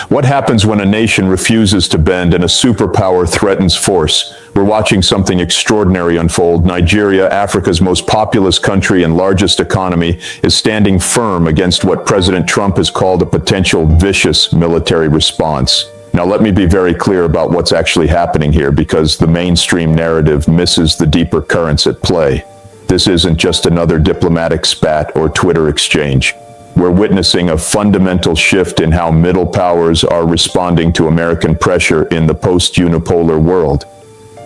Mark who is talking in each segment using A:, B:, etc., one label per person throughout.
A: What happens when a nation refuses to bend and a superpower threatens force? We're watching something extraordinary unfold. Nigeria, Africa's most populous country and largest economy, is standing firm against what President Trump has called a potential vicious military response. Now, let me be very clear about what's actually happening here, because the mainstream narrative misses the deeper currents at play. This isn't just another diplomatic spat or Twitter exchange. We're witnessing a fundamental shift in how middle powers are responding to American pressure in the post-unipolar world.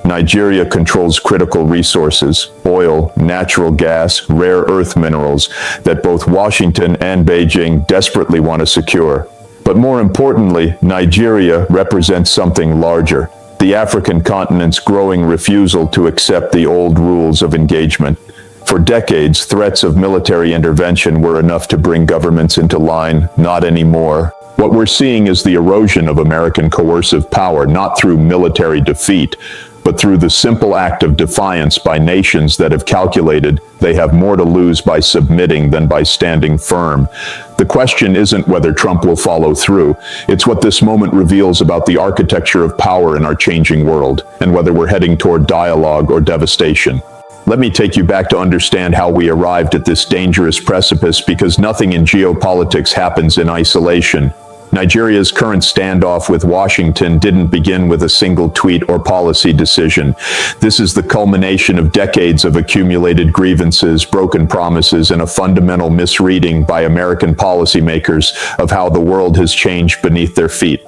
A: Nigeria controls critical resources, oil, natural gas, rare earth minerals, that both Washington and Beijing desperately want to secure. But more importantly, Nigeria represents something larger: the African continent's growing refusal to accept the old rules of engagement. For decades, threats of military intervention were enough to bring governments into line. Not anymore. What we're seeing is the erosion of American coercive power, not through military defeat, but through the simple act of defiance by nations that have calculated they have more to lose by submitting than by standing firm. The question isn't whether Trump will follow through. It's what this moment reveals about the architecture of power in our changing world, and whether we're heading toward dialogue or devastation. Let me take you back to understand how we arrived at this dangerous precipice, because nothing in geopolitics happens in isolation. Nigeria's current standoff with Washington didn't begin with a single tweet or policy decision. This is the culmination of decades of accumulated grievances, broken promises, and a fundamental misreading by American policymakers of how the world has changed beneath their feet.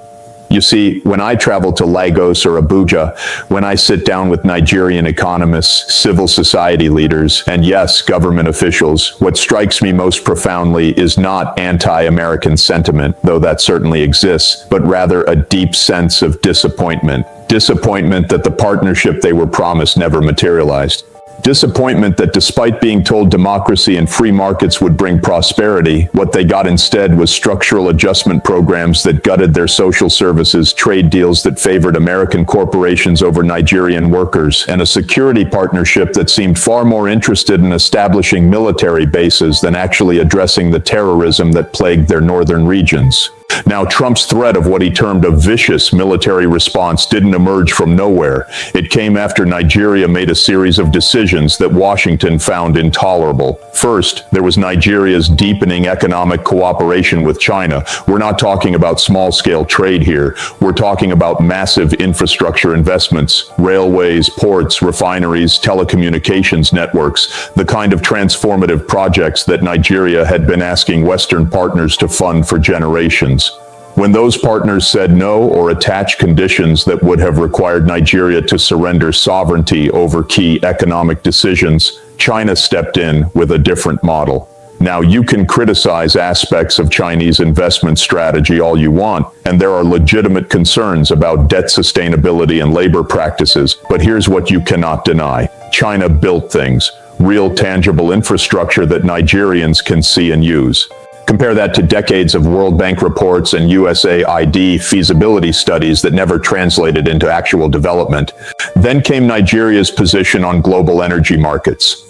A: You see, when I travel to Lagos or Abuja, when I sit down with Nigerian economists, civil society leaders, and yes, government officials, what strikes me most profoundly is not anti-American sentiment, though that certainly exists, but rather a deep sense of disappointment. Disappointment that the partnership they were promised never materialized. Disappointment that despite being told democracy and free markets would bring prosperity, what they got instead was structural adjustment programs that gutted their social services, trade deals that favored American corporations over Nigerian workers, and a security partnership that seemed far more interested in establishing military bases than actually addressing the terrorism that plagued their northern regions. Now, Trump's threat of what he termed a vicious military response didn't emerge from nowhere. It came after Nigeria made a series of decisions that Washington found intolerable. First, there was Nigeria's deepening economic cooperation with China. We're not talking about small-scale trade here. We're talking about massive infrastructure investments, railways, ports, refineries, telecommunications networks, the kind of transformative projects that Nigeria had been asking Western partners to fund for generations. When those partners said no or attached conditions that would have required Nigeria to surrender sovereignty over key economic decisions, China stepped in with a different model. Now, you can criticize aspects of Chinese investment strategy all you want, and there are legitimate concerns about debt sustainability and labor practices, but here's what you cannot deny. China built things, real tangible infrastructure that Nigerians can see and use. Compare that to decades of World Bank reports and USAID feasibility studies that never translated into actual development. Then came Nigeria's position on global energy markets.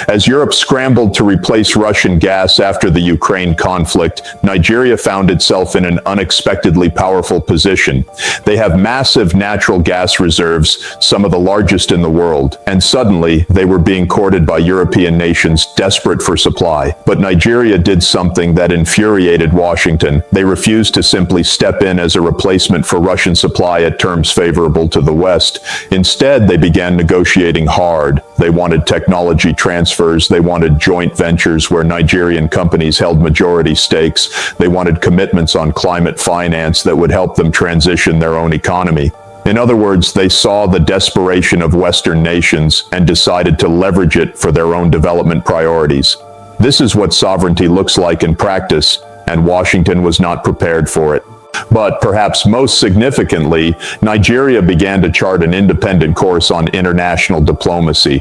A: As Europe scrambled to replace Russian gas after the Ukraine conflict, Nigeria found itself in an unexpectedly powerful position. They have massive natural gas reserves, some of the largest in the world, and suddenly they were being courted by European nations desperate for supply. But Nigeria did something that infuriated Washington. They refused to simply step in as a replacement for Russian supply at terms favorable to the West. Instead, they began negotiating hard. They wanted technology transfers. They wanted joint ventures where Nigerian companies held majority stakes. They wanted commitments on climate finance that would help them transition their own economy. In other words, they saw the desperation of Western nations and decided to leverage it for their own development priorities. This is what sovereignty looks like in practice, and Washington was not prepared for it. But perhaps most significantly, Nigeria began to chart an independent course on international diplomacy.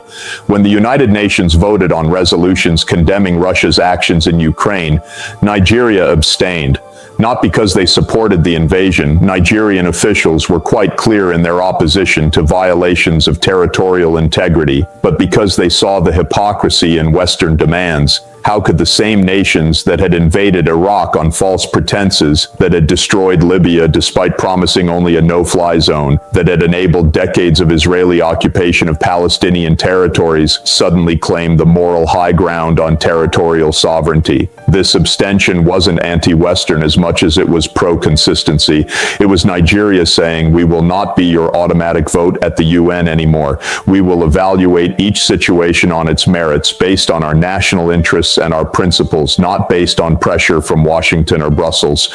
A: When the United Nations voted on resolutions condemning Russia's actions in Ukraine, Nigeria abstained. Not because they supported the invasion. Nigerian officials were quite clear in their opposition to violations of territorial integrity, but because they saw the hypocrisy in Western demands. How could the same nations that had invaded Iraq on false pretenses, that had destroyed Libya despite promising only a no-fly zone, that had enabled decades of Israeli occupation of Palestinian territories, suddenly claim the moral high ground on territorial sovereignty? This abstention wasn't anti-Western as much as it was pro-consistency. It was Nigeria saying, we will not be your automatic vote at the UN anymore. We will evaluate each situation on its merits based on our national interests and our principles, not based on pressure from Washington or Brussels.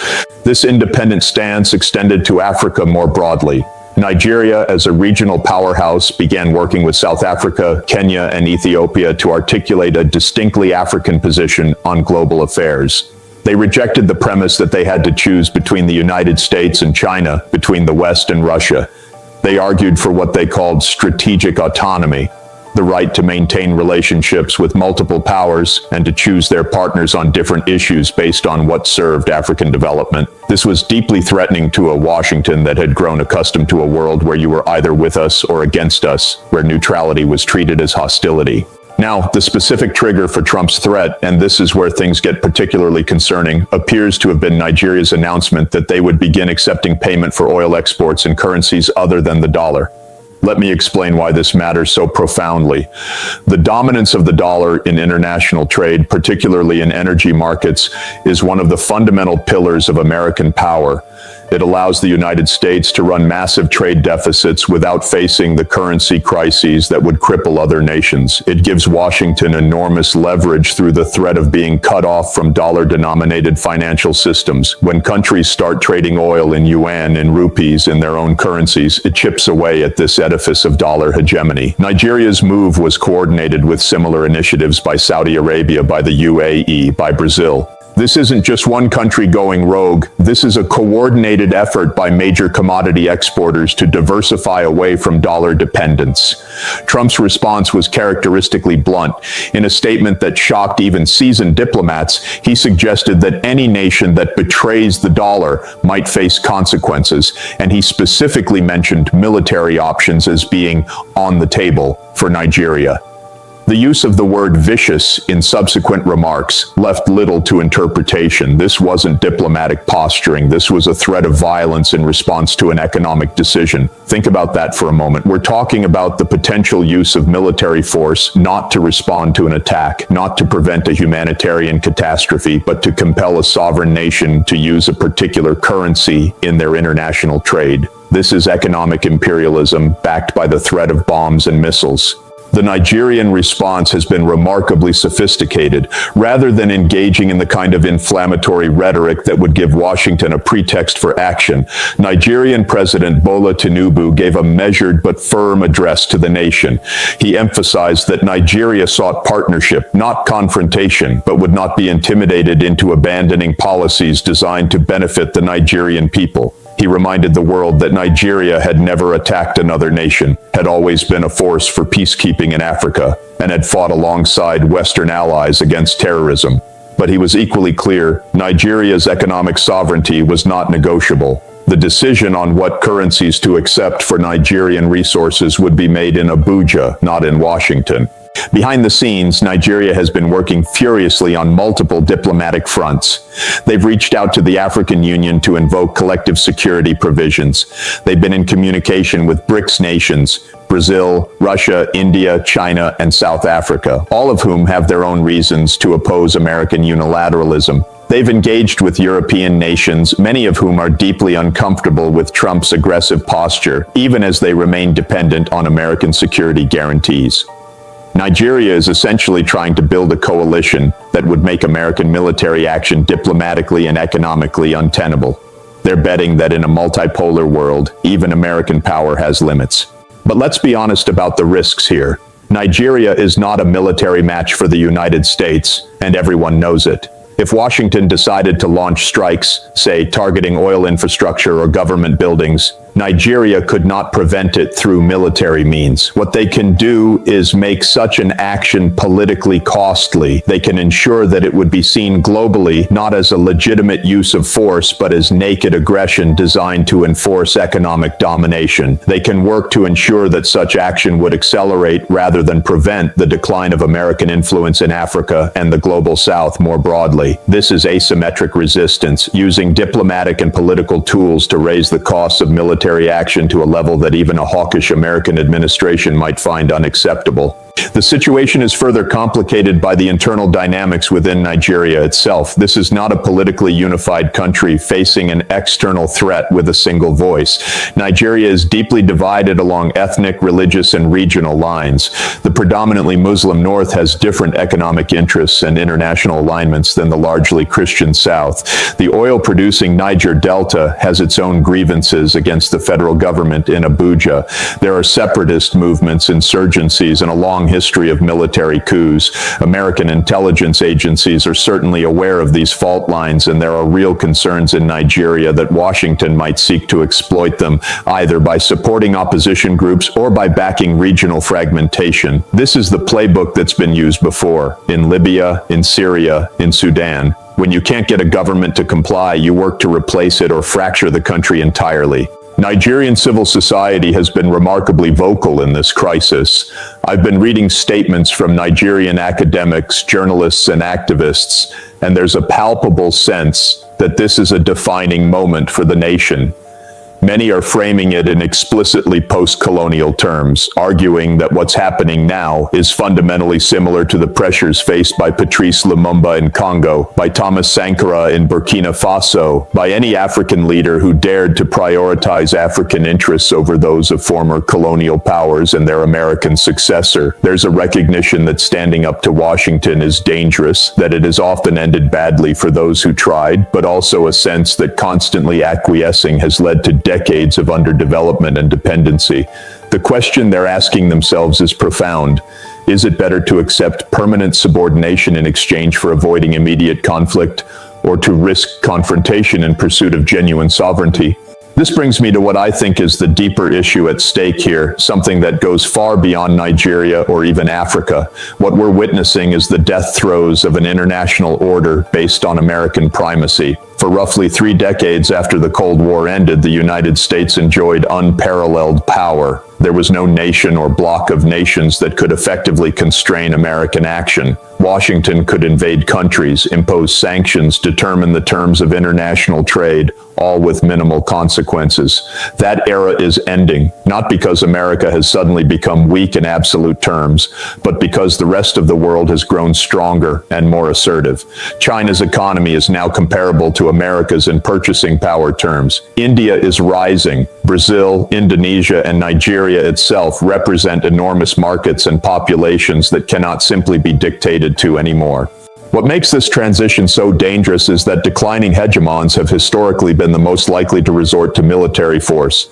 A: This independent stance extended to Africa more broadly. Nigeria, as a regional powerhouse, began working with South Africa, Kenya, and Ethiopia to articulate a distinctly African position on global affairs. They rejected the premise that they had to choose between the United States and China, between the West and Russia. They argued for what they called strategic autonomy, the right to maintain relationships with multiple powers and to choose their partners on different issues based on what served African development. This was deeply threatening to a Washington that had grown accustomed to a world where you were either with us or against us, where neutrality was treated as hostility. Now, the specific trigger for Trump's threat, and this is where things get particularly concerning, appears to have been Nigeria's announcement that they would begin accepting payment for oil exports in currencies other than the dollar. Let me explain why this matters so profoundly. The dominance of the dollar in international trade, particularly in energy markets, is one of the fundamental pillars of American power. It allows the United States to run massive trade deficits without facing the currency crises that would cripple other nations. It gives Washington enormous leverage through the threat of being cut off from dollar-denominated financial systems. When countries start trading oil in yuan and rupees in their own currencies, it chips away at this edifice of dollar hegemony. Nigeria's move was coordinated with similar initiatives by Saudi Arabia, by the UAE, by Brazil. This isn't just one country going rogue. This is a coordinated effort by major commodity exporters to diversify away from dollar dependence. Trump's response was characteristically blunt. In a statement that shocked even seasoned diplomats, he suggested that any nation that betrays the dollar might face consequences, and he specifically mentioned military options as being on the table for Nigeria. The use of the word vicious in subsequent remarks left little to interpretation. This wasn't diplomatic posturing. This was a threat of violence in response to an economic decision. Think about that for a moment. We're talking about the potential use of military force not to respond to an attack, not to prevent a humanitarian catastrophe, but to compel a sovereign nation to use a particular currency in their international trade. This is economic imperialism backed by the threat of bombs and missiles. The Nigerian response has been remarkably sophisticated. Rather than engaging in the kind of inflammatory rhetoric that would give Washington a pretext for action, Nigerian President Bola Tinubu gave a measured but firm address to the nation. He emphasized that Nigeria sought partnership, not confrontation, but would not be intimidated into abandoning policies designed to benefit the Nigerian people. He reminded the world that Nigeria had never attacked another nation, had always been a force for peacekeeping in Africa, and had fought alongside Western allies against terrorism. But he was equally clear, Nigeria's economic sovereignty was not negotiable. The decision on what currencies to accept for Nigerian resources would be made in Abuja, not in Washington. Behind the scenes, Nigeria has been working furiously on multiple diplomatic fronts. They've reached out to the African Union to invoke collective security provisions. They've been in communication with BRICS nations, Brazil, Russia, India, China, and South Africa, all of whom have their own reasons to oppose American unilateralism. They've engaged with European nations, many of whom are deeply uncomfortable with Trump's aggressive posture, even as they remain dependent on American security guarantees. Nigeria is essentially trying to build a coalition that would make American military action diplomatically and economically untenable. They're betting that in a multipolar world, even American power has limits. But let's be honest about the risks here. Nigeria is not a military match for the United States, and everyone knows it. If Washington decided to launch strikes, say targeting oil infrastructure or government buildings, Nigeria could not prevent it through military means. What they can do is make such an action politically costly. They can ensure that it would be seen globally not as a legitimate use of force, but as naked aggression designed to enforce economic domination. They can work to ensure that such action would accelerate rather than prevent the decline of American influence in Africa and the global South more broadly. This is asymmetric resistance, using diplomatic and political tools to raise the costs of military action to a level that even a hawkish American administration might find unacceptable. The situation is further complicated by the internal dynamics within Nigeria itself. This is not a politically unified country facing an external threat with a single voice. Nigeria is deeply divided along ethnic, religious, and regional lines. The predominantly Muslim North has different economic interests and international alignments than the largely Christian South. The oil-producing Niger Delta has its own grievances against the federal government in Abuja. There are separatist movements, insurgencies, and a long history of military coups. American intelligence agencies are certainly aware of these fault lines, and there are real concerns in Nigeria that Washington might seek to exploit them, either by supporting opposition groups or by backing regional fragmentation. This is the playbook that's been used before, in Libya, in Syria, in Sudan. When you can't get a government to comply, you work to replace it or fracture the country entirely. Nigerian civil society has been remarkably vocal in this crisis. I've been reading statements from Nigerian academics, journalists, and activists, and there's a palpable sense that this is a defining moment for the nation. Many are framing it in explicitly post-colonial terms, arguing that what's happening now is fundamentally similar to the pressures faced by Patrice Lumumba in Congo, by Thomas Sankara in Burkina Faso, by any African leader who dared to prioritize African interests over those of former colonial powers and their American successor. There's a recognition that standing up to Washington is dangerous, that it has often ended badly for those who tried, but also a sense that constantly acquiescing has led to decades of underdevelopment and dependency. The question they're asking themselves is profound. Is it better to accept permanent subordination in exchange for avoiding immediate conflict, or to risk confrontation in pursuit of genuine sovereignty? This brings me to what I think is the deeper issue at stake here, something that goes far beyond Nigeria or even Africa. What we're witnessing is the death throes of an international order based on American primacy. For roughly 3 decades after the Cold War ended, the United States enjoyed unparalleled power. There was no nation or bloc of nations that could effectively constrain American action. Washington could invade countries, impose sanctions, determine the terms of international trade, all with minimal consequences. That era is ending, not because America has suddenly become weak in absolute terms, but because the rest of the world has grown stronger and more assertive. China's economy is now comparable to America's in purchasing power terms. India is rising. Brazil, Indonesia, and Nigeria itself represent enormous markets and populations that cannot simply be dictated to anymore. What makes this transition so dangerous is that declining hegemons have historically been the most likely to resort to military force.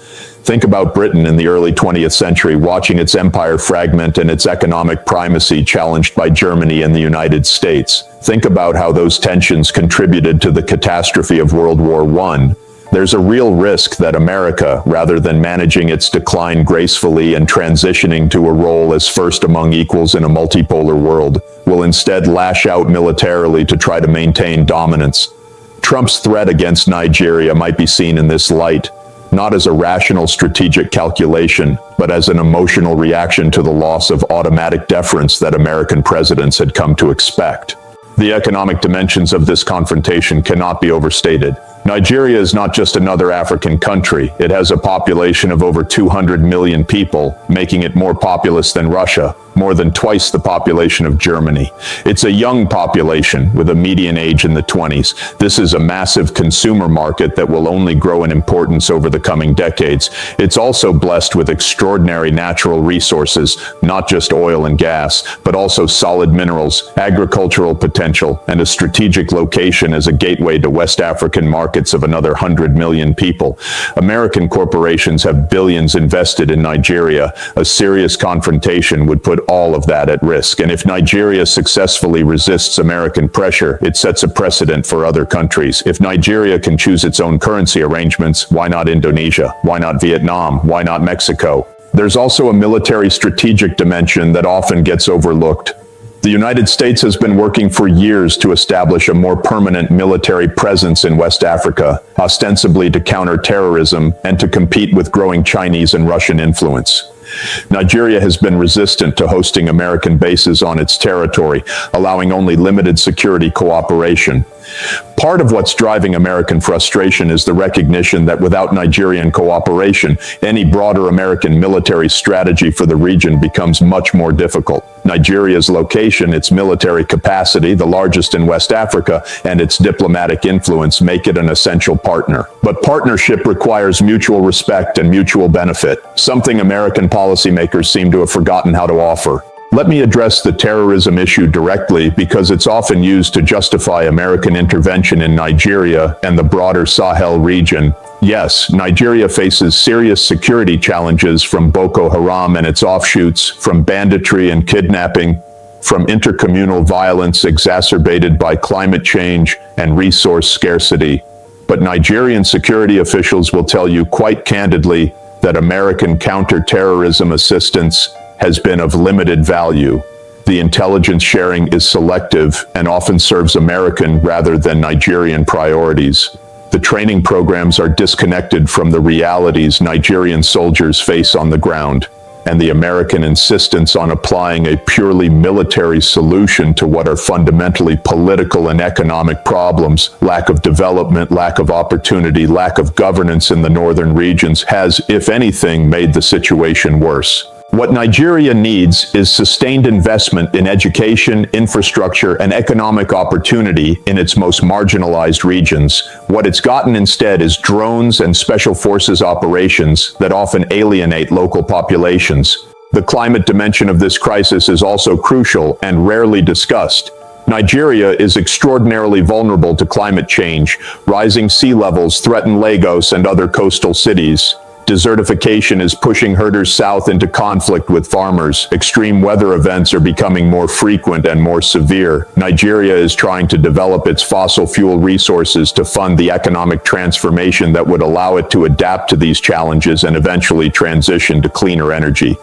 A: Think about Britain in the early 20th century, watching its empire fragment and its economic primacy challenged by Germany and the United States. Think about how those tensions contributed to the catastrophe of World War I. There's a real risk that America, rather than managing its decline gracefully and transitioning to a role as first among equals in a multipolar world, will instead lash out militarily to try to maintain dominance. Trump's threat against Nigeria might be seen in this light, not as a rational strategic calculation, but as an emotional reaction to the loss of automatic deference that American presidents had come to expect. The economic dimensions of this confrontation cannot be overstated. Nigeria is not just another African country. It has a population of over 200 million people, making it more populous than Russia, more than twice the population of Germany. It's a young population with a median age in the 20s. This is a massive consumer market that will only grow in importance over the coming decades. It's also blessed with extraordinary natural resources, not just oil and gas, but also solid minerals, agricultural potential, and a strategic location as a gateway to West African markets of another 100 million people. American corporations have billions invested in Nigeria. A serious confrontation would put all of that at risk. And if Nigeria successfully resists American pressure, it sets a precedent for other countries. If Nigeria can choose its own currency arrangements, why not Indonesia? Why not Vietnam? Why not Mexico? There's also a military strategic dimension that often gets overlooked. The United States has been working for years to establish a more permanent military presence in West Africa, ostensibly to counter terrorism and to compete with growing Chinese and Russian influence. Nigeria has been resistant to hosting American bases on its territory, allowing only limited security cooperation. Part of what's driving American frustration is the recognition that without Nigerian cooperation, any broader American military strategy for the region becomes much more difficult. Nigeria's location, its military capacity, the largest in West Africa, and its diplomatic influence make it an essential partner. But partnership requires mutual respect and mutual benefit, something American policymakers seem to have forgotten how to offer. Let me address the terrorism issue directly because it's often used to justify American intervention in Nigeria and the broader Sahel region. Yes, Nigeria faces serious security challenges from Boko Haram and its offshoots, from banditry and kidnapping, from intercommunal violence exacerbated by climate change and resource scarcity. But Nigerian security officials will tell you quite candidly that American counter-terrorism assistance has been of limited value. The intelligence sharing is selective and often serves American rather than Nigerian priorities. The training programs are disconnected from the realities Nigerian soldiers face on the ground, and the American insistence on applying a purely military solution to what are fundamentally political and economic problems, lack of development, lack of opportunity, lack of governance in the northern regions, has, if anything, made the situation worse. What Nigeria needs is sustained investment in education, infrastructure, and economic opportunity in its most marginalized regions. What it's gotten instead is drones and special forces operations that often alienate local populations. The climate dimension of this crisis is also crucial and rarely discussed. Nigeria is extraordinarily vulnerable to climate change. Rising sea levels threaten Lagos and other coastal cities. Desertification is pushing herders south into conflict with farmers. Extreme weather events are becoming more frequent and more severe. Nigeria is trying to develop its fossil fuel resources to fund the economic transformation that would allow it to adapt to these challenges and eventually transition to cleaner energy.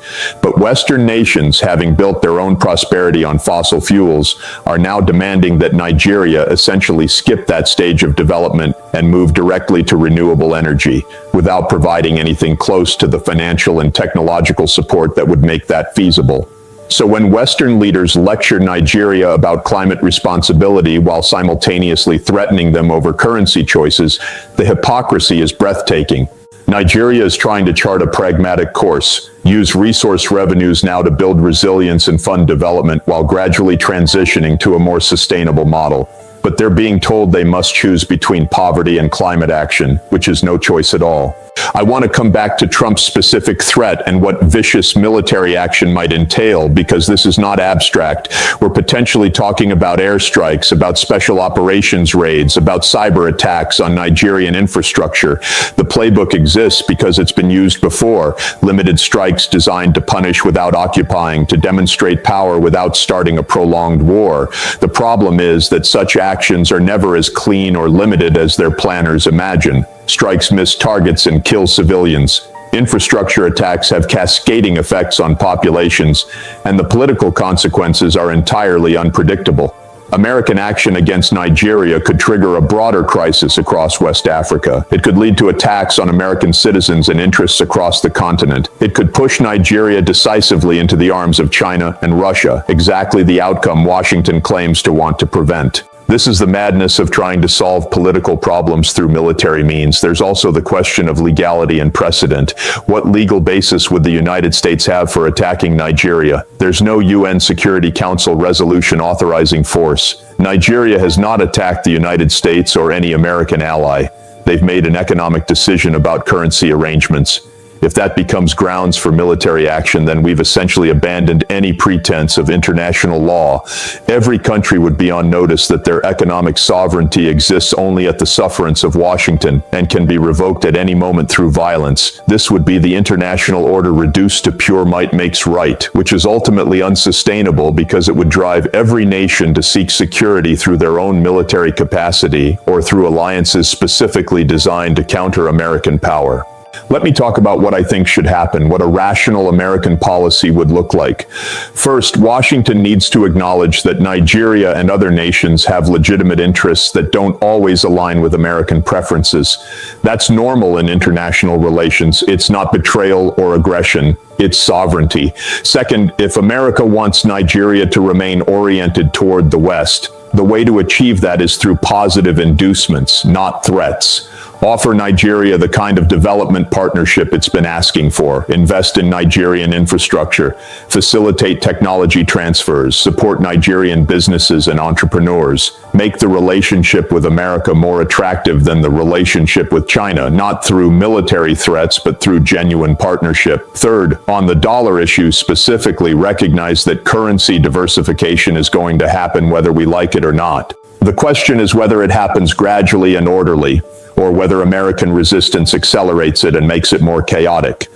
A: But Western nations, having built their own prosperity on fossil fuels, are now demanding that Nigeria essentially skip that stage of development and move directly to renewable energy, without providing anything close to the financial and technological support that would make that feasible. So when Western leaders lecture Nigeria about climate responsibility while simultaneously threatening them over currency choices, the hypocrisy is breathtaking. Nigeria is trying to chart a pragmatic course, use resource revenues now to build resilience and fund development while gradually transitioning to a more sustainable model. But they're being told they must choose between poverty and climate action, which is no choice at all. I want to come back to Trump's specific threat and what vicious military action might entail, because this is not abstract. We're potentially talking about airstrikes, about special operations raids, about cyber attacks on Nigerian infrastructure. The playbook exists because it's been used before. Limited strikes designed to punish without occupying, to demonstrate power without starting a prolonged war. The problem is that such actions are never as clean or limited as their planners imagine. Strikes miss targets and kill civilians. Infrastructure attacks have cascading effects on populations, and the political consequences are entirely unpredictable. American action against Nigeria could trigger a broader crisis across West Africa. It could lead to attacks on American citizens and interests across the continent. It could push Nigeria decisively into the arms of China and Russia, exactly the outcome Washington claims to want to prevent. This is the madness of trying to solve political problems through military means. There's also the question of legality and precedent. What legal basis would the United States have for attacking Nigeria? There's no UN Security Council resolution authorizing force. Nigeria has not attacked the United States or any American ally. They've made an economic decision about currency arrangements. If that becomes grounds for military action, then we've essentially abandoned any pretense of international law. Every country would be on notice that their economic sovereignty exists only at the sufferance of Washington and can be revoked at any moment through violence. This would be the international order reduced to pure might makes right, which is ultimately unsustainable because it would drive every nation to seek security through their own military capacity or through alliances specifically designed to counter American power. Let me talk about what I think should happen, what a rational American policy would look like. First, Washington needs to acknowledge that Nigeria and other nations have legitimate interests that don't always align with American preferences. That's normal in international relations. It's not betrayal or aggression. It's sovereignty. Second, if America wants Nigeria to remain oriented toward the West, the way to achieve that is through positive inducements, not threats. Offer Nigeria the kind of development partnership it's been asking for. Invest in Nigerian infrastructure. Facilitate technology transfers. Support Nigerian businesses and entrepreneurs. Make the relationship with America more attractive than the relationship with China, not through military threats, but through genuine partnership. Third, on the dollar issue specifically, recognize that currency diversification is going to happen whether we like it or not. The question is whether it happens gradually and orderly, or whether American resistance accelerates it and makes it more chaotic.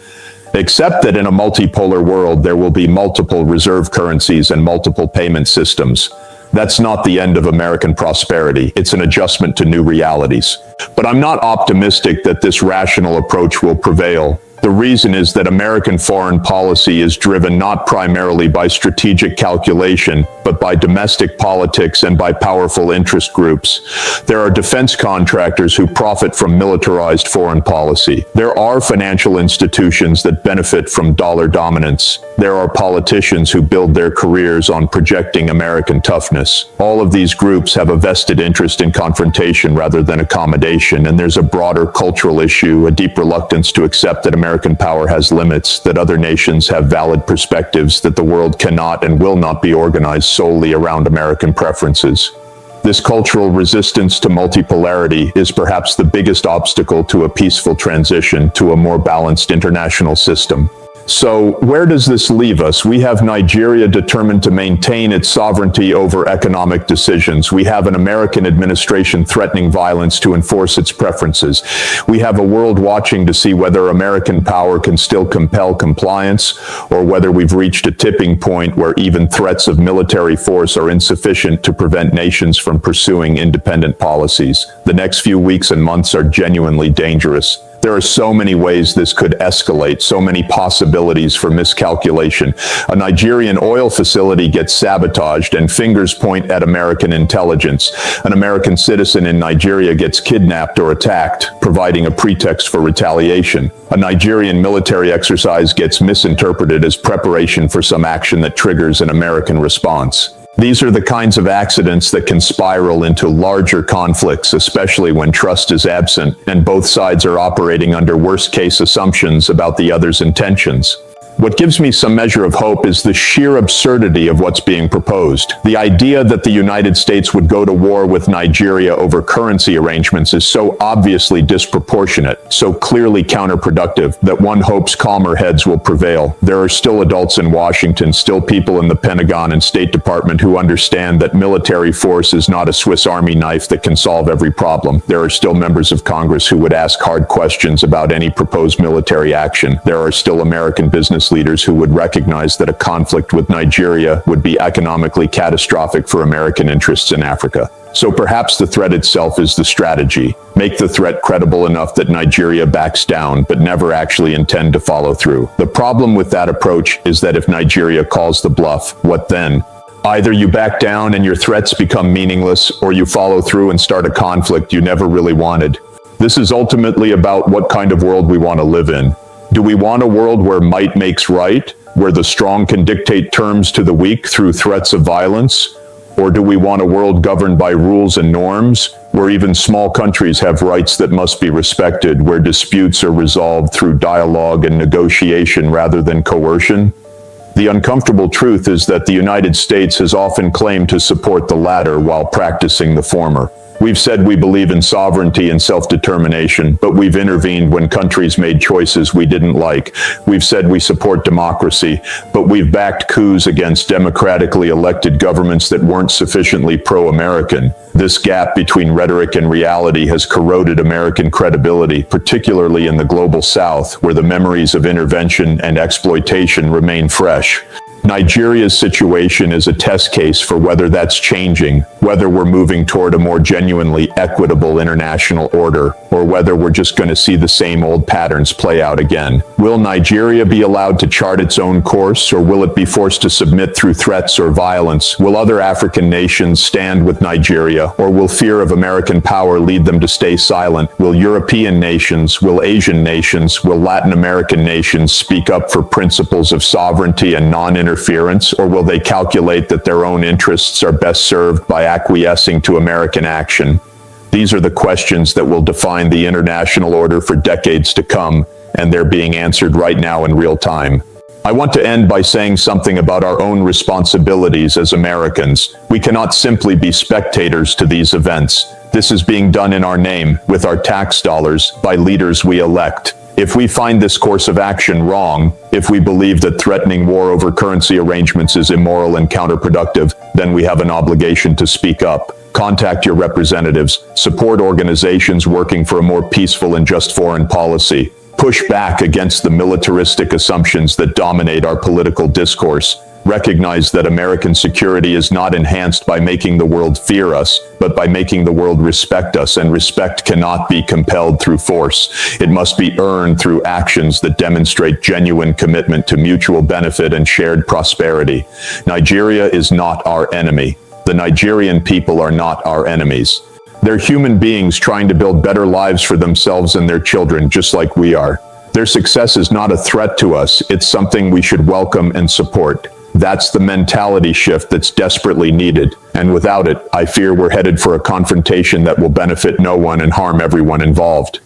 A: Except that in a multipolar world, there will be multiple reserve currencies and multiple payment systems. That's not the end of American prosperity. It's an adjustment to new realities. But I'm not optimistic that this rational approach will prevail. The reason is that American foreign policy is driven not primarily by strategic calculation, but by domestic politics and by powerful interest groups. There are defense contractors who profit from militarized foreign policy. There are financial institutions that benefit from dollar dominance. There are politicians who build their careers on projecting American toughness. All of these groups have a vested interest in confrontation rather than accommodation, and there's a broader cultural issue, a deep reluctance to accept that American power has limits, that other nations have valid perspectives, that the world cannot and will not be organized solely around American preferences. This cultural resistance to multipolarity is perhaps the biggest obstacle to a peaceful transition to a more balanced international system. So, where does this leave us? We have Nigeria determined to maintain its sovereignty over economic decisions. We have an American administration threatening violence to enforce its preferences. We have a world watching to see whether American power can still compel compliance, or whether we've reached a tipping point where even threats of military force are insufficient to prevent nations from pursuing independent policies. The next few weeks and months are genuinely dangerous. There are so many ways this could escalate, so many possibilities for miscalculation. A Nigerian oil facility gets sabotaged and fingers point at American intelligence. An American citizen in Nigeria gets kidnapped or attacked, providing a pretext for retaliation. A Nigerian military exercise gets misinterpreted as preparation for some action that triggers an American response. These are the kinds of accidents that can spiral into larger conflicts, especially when trust is absent and both sides are operating under worst-case assumptions about the other's intentions. What gives me some measure of hope is the sheer absurdity of what's being proposed. The idea that the United States would go to war with Nigeria over currency arrangements is so obviously disproportionate, so clearly counterproductive, that one hopes calmer heads will prevail. There are still adults in Washington, still people in the Pentagon and State Department who understand that military force is not a Swiss Army knife that can solve every problem. There are still members of Congress who would ask hard questions about any proposed military action. There are still American business leaders who would recognize that a conflict with Nigeria would be economically catastrophic for American interests in Africa. So perhaps the threat itself is the strategy. Make the threat credible enough that Nigeria backs down, but never actually intend to follow through. The problem with that approach is that if Nigeria calls the bluff, what then? Either you back down and your threats become meaningless, or you follow through and start a conflict you never really wanted. This is ultimately about what kind of world we want to live in. Do we want a world where might makes right, where the strong can dictate terms to the weak through threats of violence? Or do we want a world governed by rules and norms, where even small countries have rights that must be respected, where disputes are resolved through dialogue and negotiation rather than coercion? The uncomfortable truth is that the United States has often claimed to support the latter while practicing the former. We've said we believe in sovereignty and self-determination, but we've intervened when countries made choices we didn't like. We've said we support democracy, but we've backed coups against democratically elected governments that weren't sufficiently pro-American. This gap between rhetoric and reality has corroded American credibility, particularly in the global South, where the memories of intervention and exploitation remain fresh. Nigeria's situation is a test case for whether that's changing, whether we're moving toward a more genuinely equitable international order, or whether we're just going to see the same old patterns play out again. Will Nigeria be allowed to chart its own course, or will it be forced to submit through threats or violence? Will other African nations stand with Nigeria, or will fear of American power lead them to stay silent? Will European nations, will Asian nations, will Latin American nations speak up for principles of sovereignty and non-interference, or will they calculate that their own interests are best served by acquiescing to American action? These are the questions that will define the international order for decades to come, and they're being answered right now in real time. I want to end by saying something about our own responsibilities as Americans. We cannot simply be spectators to these events. This is being done in our name, with our tax dollars, by leaders we elect. If we find this course of action wrong, if we believe that threatening war over currency arrangements is immoral and counterproductive, then we have an obligation to speak up. Contact your representatives, support organizations working for a more peaceful and just foreign policy, push back against the militaristic assumptions that dominate our political discourse. Recognize that American security is not enhanced by making the world fear us, but by making the world respect us, and respect cannot be compelled through force. It must be earned through actions that demonstrate genuine commitment to mutual benefit and shared prosperity. Nigeria is not our enemy. The Nigerian people are not our enemies. They're human beings trying to build better lives for themselves and their children, just like we are. Their success is not a threat to us, it's something we should welcome and support. That's the mentality shift that's desperately needed, and without it, I fear we're headed for a confrontation that will benefit no one and harm everyone involved.